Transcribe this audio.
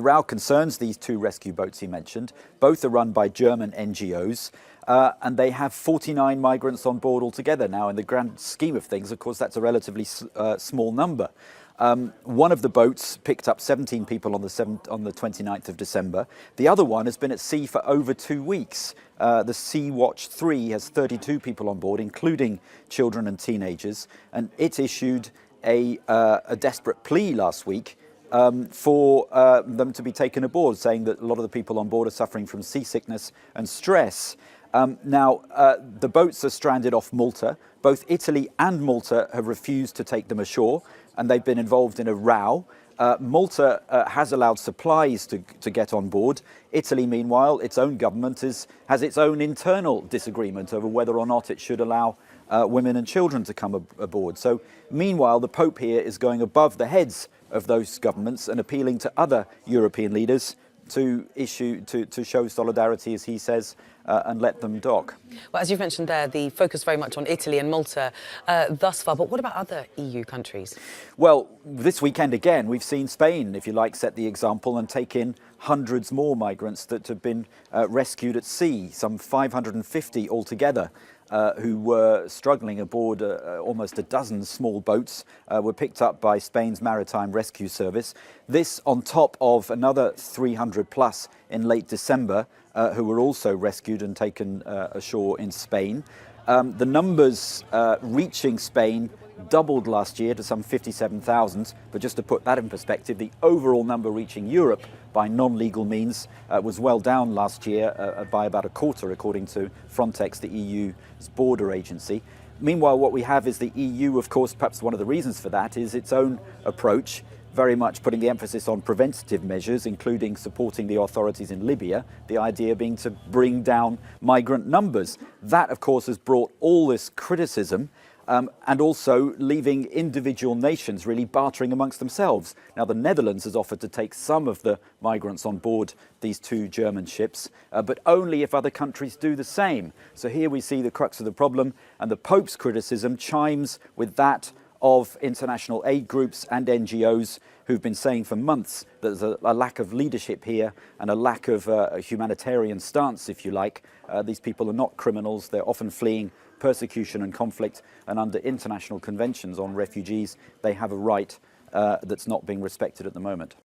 row concerns these two rescue boats he mentioned. Both are run by German NGOs. And they have 49 migrants on board altogether. Now, in the grand scheme of things, of course, that's a relatively small number. One of the boats picked up 17 people on the 29th of December. The other one has been at sea for over 2 weeks. The Sea Watch 3 has 32 people on board, including children and teenagers. And it issued a desperate plea last week for them to be taken aboard, saying that a lot of the people on board are suffering from seasickness and stress. The boats are stranded off Malta. Both Italy and Malta have refused to take them ashore, and they've been involved in a row. Malta has allowed supplies to get on board. Italy, meanwhile, its own government has its own internal disagreement over whether or not it should allow women and children to come aboard. So, meanwhile, the Pope here is going above the heads of those governments and appealing to other European leaders to show solidarity, as he says, and let them dock. Well, as you've mentioned there, the focus very much on Italy and Malta thus far, but what about other EU countries? Well, this weekend again, we've seen Spain, if you like, set the example and take in hundreds more migrants that have been rescued at sea, some 550 altogether. Who were struggling aboard almost a dozen small boats, were picked up by Spain's Maritime Rescue Service. This on top of another 300 plus in late December, who were also rescued and taken ashore in Spain. The numbers reaching Spain doubled last year to some 57,000, but just to put that in perspective, the overall number reaching Europe by non-legal means was well down last year by about a quarter, according to Frontex, the EU's border agency. Meanwhile, what we have is the EU, of course, perhaps one of the reasons for that is its own approach, very much putting the emphasis on preventative measures, including supporting the authorities in Libya, the idea being to bring down migrant numbers. That, of course, has brought all this criticism, and also leaving individual nations really bartering amongst themselves. Now, the Netherlands has offered to take some of the migrants on board these two German ships, but only if other countries do the same. So here we see the crux of the problem, and the Pope's criticism chimes with that of international aid groups and NGOs who've been saying for months that there's a lack of leadership here and a lack of a humanitarian stance, if you like. These people are not criminals. They're often fleeing persecution and conflict, and under international conventions on refugees, they have a right that's not being respected at the moment.